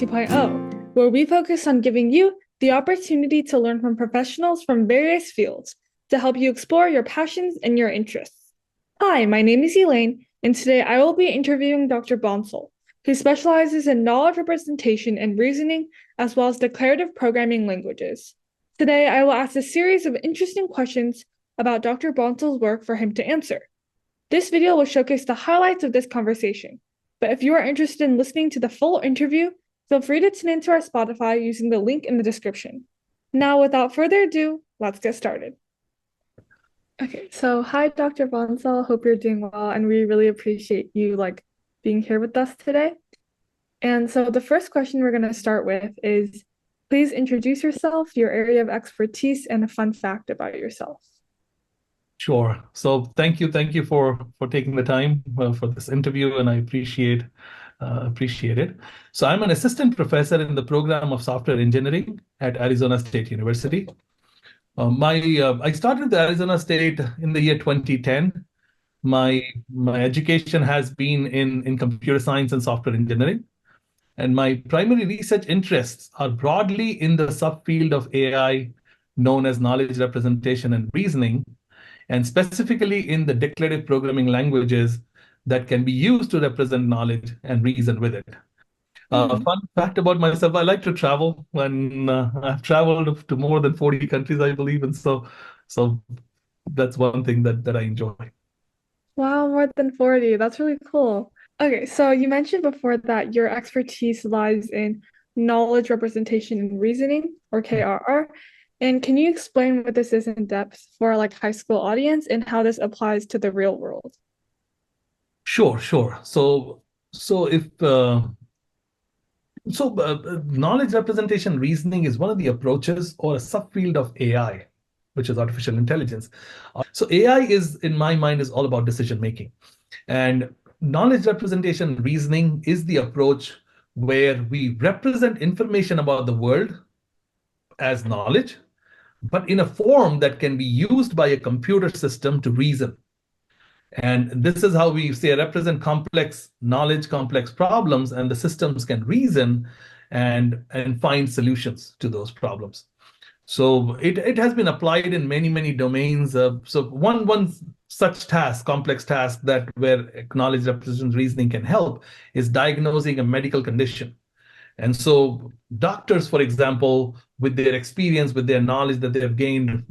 2.0, where we focus on giving you the opportunity to learn from professionals from various fields to help you explore your passions and your interests. Hi, my name is Elaine, and today I will be interviewing Dr. Bonsall, who specializes in knowledge representation and reasoning, as well as declarative programming languages. Today, I will ask a series of interesting questions about Dr. Bonsall's work for him to answer. This video will showcase the highlights of this conversation, but if you are interested in listening to the full interview, feel free to tune into our Spotify using the link in the description. Now, without further ado, let's get started. Okay, so hi, Dr. Bonsall. Hope you're doing well, and we really appreciate you being here with us today. And so the first question we're going to start with is, please introduce yourself, your area of expertise, and a fun fact about yourself. Sure. So thank you for taking the time for this interview, and I appreciate it. So I'm an assistant professor in the program of software engineering at Arizona State University. I started at Arizona State in the year 2010. My education has been in computer science and software engineering, and my primary research interests are broadly in the subfield of AI known as knowledge representation and reasoning, and specifically in the declarative programming languages that can be used to represent knowledge and reason with it. Fun fact about myself, I like to travel, and I've traveled to more than 40 countries, I believe, and so that's one thing that I enjoy. Wow, more than 40. That's really cool. Okay, so you mentioned before that your expertise lies in knowledge representation and reasoning, or KRR. And can you explain what this is in depth for high school audience and how this applies to the real world? Sure. So if knowledge representation reasoning is one of the approaches or a subfield of AI, which is artificial intelligence. So AI is, in my mind, is all about decision making, and knowledge representation reasoning is the approach where we represent information about the world as knowledge, but in a form that can be used by a computer system to reason. And this is how we say represent complex knowledge, complex problems, and the systems can reason and find solutions to those problems. So it has been applied in many domains. So one such task, complex task that where knowledge representation reasoning can help is diagnosing a medical condition. And so doctors, for example, with their experience, with their knowledge that they have gained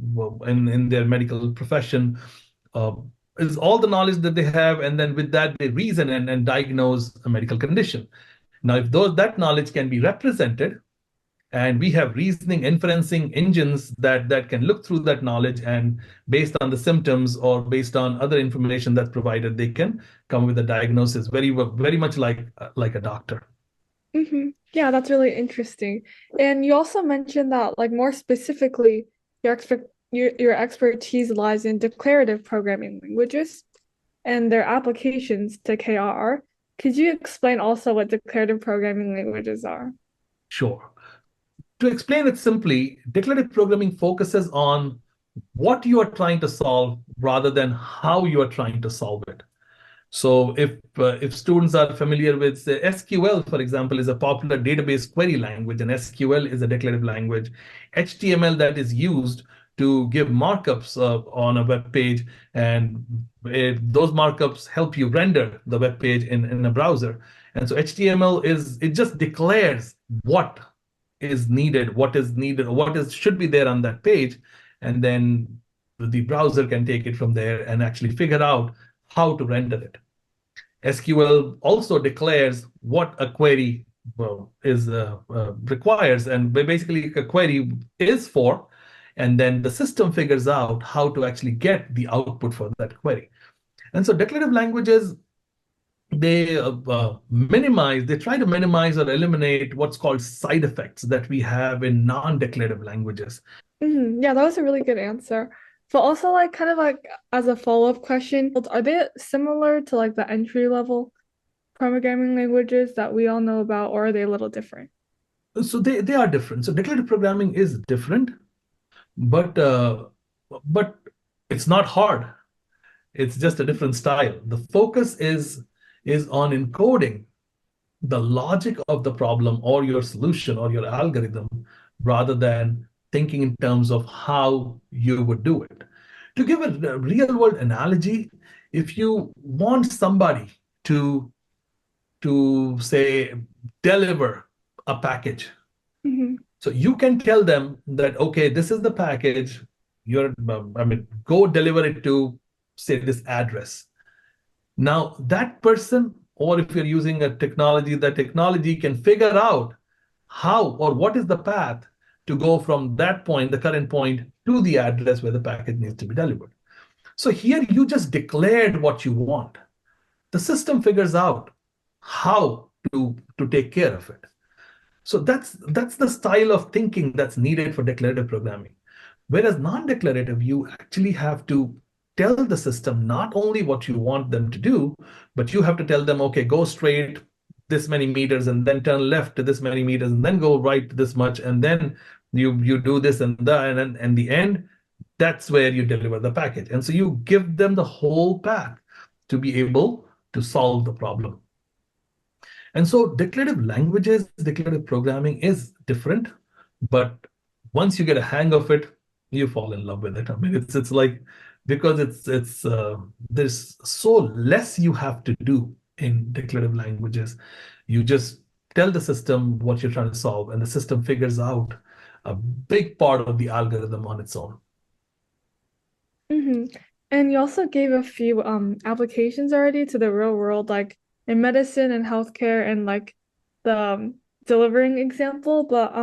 in their medical profession, uh, is all the knowledge that they have, and then with that they reason and diagnose a medical condition. Now, if that knowledge can be represented, and we have reasoning inferencing engines that can look through that knowledge, and based on the symptoms or based on other information that's provided, they can come with a diagnosis very much like a doctor. Yeah, that's really interesting. And you also mentioned that, more specifically, your expertise lies in declarative programming languages and their applications to KRR. Could you explain also what declarative programming languages are? Sure. To explain it simply, declarative programming focuses on what you are trying to solve rather than how you are trying to solve it. So if students are familiar with, say, SQL, for example, is a popular database query language, and SQL is a declarative language. HTML that is used to give markups on a web page, and those markups help you render the web page in a browser. And so HTML it just declares what is needed, should be there on that page, and then the browser can take it from there and actually figure out how to render it. SQL also declares what a query requires, and basically a query is for, and then the system figures out how to actually get the output for that query. And so declarative languages, they try to minimize or eliminate what's called side effects that we have in non-declarative languages. Yeah, that was a really good answer. But also, as a follow-up question, are they similar to the entry level programming languages that we all know about, or are they a little different? So they are different. So declarative programming is different, but it's not hard. It's just a different style. The focus is on encoding the logic of the problem or your solution or your algorithm rather than thinking in terms of how you would do it. To give a real world analogy, if you want somebody to say deliver a package, Mhm. so you can tell them that, okay, this is the package. Go deliver it to, say, this address. Now, that person, or if you're using a technology, that technology can figure out how or what is the path to go from that point, the current point, to the address where the package needs to be delivered. So here you just declared what you want. The system figures out how to take care of it. So that's the style of thinking that's needed for declarative programming. Whereas non-declarative, you actually have to tell the system not only what you want them to do, but you have to tell them, okay, go straight this many meters and then turn left to this many meters and then go right this much, and then you do this and that, and the end, that's where you deliver the package. And so you give them the whole path to be able to solve the problem. And so declarative languages, declarative programming is different, but once you get a hang of it, you fall in love with it. I mean, it's like, because it's there's so less you have to do in declarative languages. You just tell the system what you're trying to solve, and the system figures out a big part of the algorithm on its own. Hmm. And you also gave a few applications already to the real world, like in medicine and healthcare and like the delivering example. But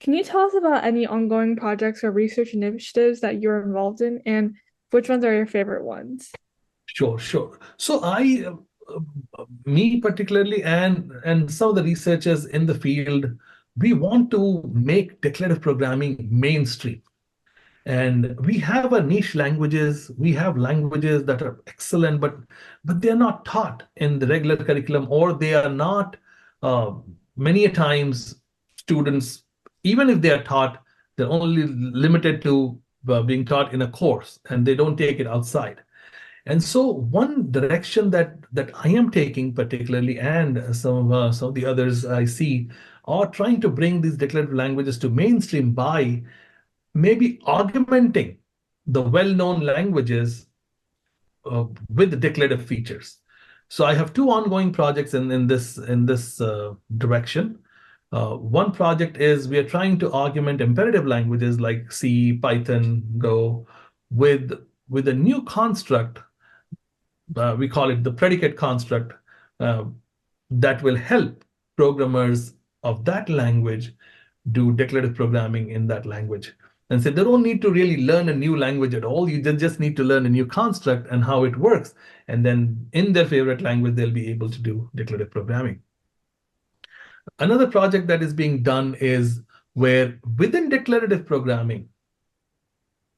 can you tell us about any ongoing projects or research initiatives that you're involved in, and which ones are your favorite ones? Sure, sure. So me particularly, and some of the researchers in the field, we want to make declarative programming mainstream. And we have a niche languages, we have languages that are excellent, but they're not taught in the regular curriculum, or they are not uh, many a times students, even if they are taught, they're only limited to being taught in a course, and they don't take it outside. And so one direction that I am taking particularly, and some of the others I see, are trying to bring these declarative languages to mainstream by maybe augmenting the well-known languages with declarative features. So I have two ongoing projects in this direction. One project is we are trying to augment imperative languages like C, Python, Go with a new construct. We call it the predicate construct, uh, that will help programmers of that language do declarative programming in that language. And so they don't need to really learn a new language at all. You just need to learn a new construct and how it works. And then in their favorite language, they'll be able to do declarative programming. Another project that is being done is where within declarative programming,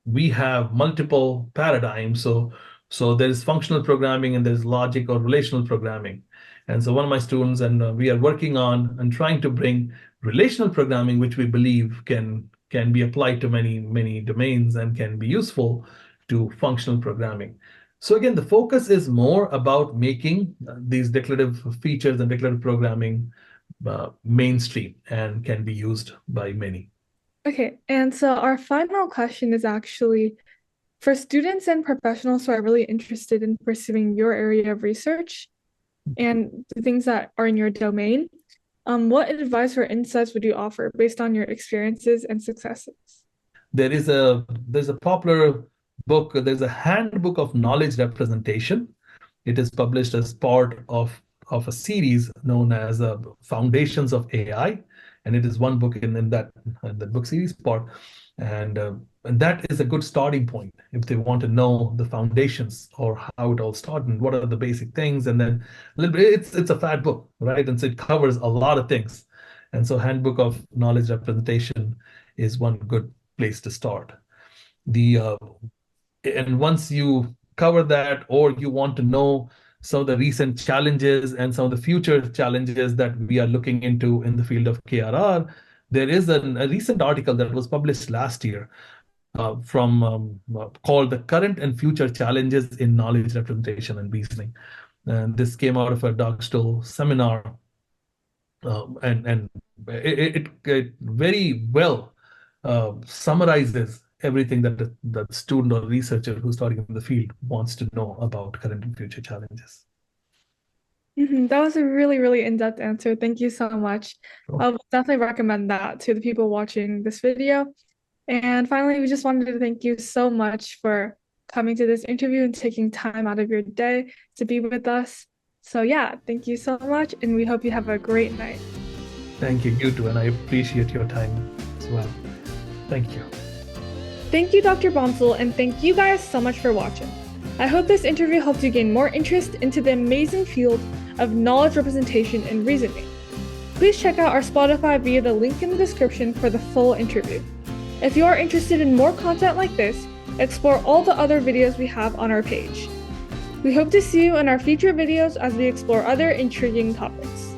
we have multiple paradigms. So there is functional programming and there's logic or relational programming. And so one of my students and we are working on and trying to bring relational programming, which we believe can be applied to many domains and can be useful to functional programming. So again, the focus is more about making these declarative features and declarative programming mainstream and can be used by many. Okay, and so our final question is actually for students and professionals who are really interested in pursuing your area of research and the things that are in your domain, what advice or insights would you offer based on your experiences and successes? There's a popular book. There's a handbook of knowledge representation. It is published as part of a series known as Foundations of AI, and it is one book in that book series part, and that is a good starting point if they want to know the foundations or how it all started and what are the basic things. And then a little bit, it's a fat book, right? And so it covers a lot of things. And so handbook of knowledge representation is one good place to start. The and once you cover that, or you want to know some of the recent challenges and some of the future challenges that we are looking into in the field of KRR, there is a recent article that was published last year from called "The Current and Future Challenges in Knowledge Representation and Reasoning." And this came out of a Dog Stoll seminar and it very well summarizes everything that the student or researcher who's starting in the field wants to know about current and future challenges. That was a really, really in-depth answer. Thank you so much. Sure. I will definitely recommend that to the people watching this video. And finally, we just wanted to thank you so much for coming to this interview and taking time out of your day to be with us. So yeah, thank you so much, and we hope you have a great night. Thank you, you too, and I appreciate your time as well. Thank you. Thank you, Dr. Bonsall, and thank you guys so much for watching. I hope this interview helped you gain more interest into the amazing field of knowledge representation and reasoning. Please check out our Spotify via the link in the description for the full interview. If you are interested in more content like this, explore all the other videos we have on our page. We hope to see you in our future videos as we explore other intriguing topics.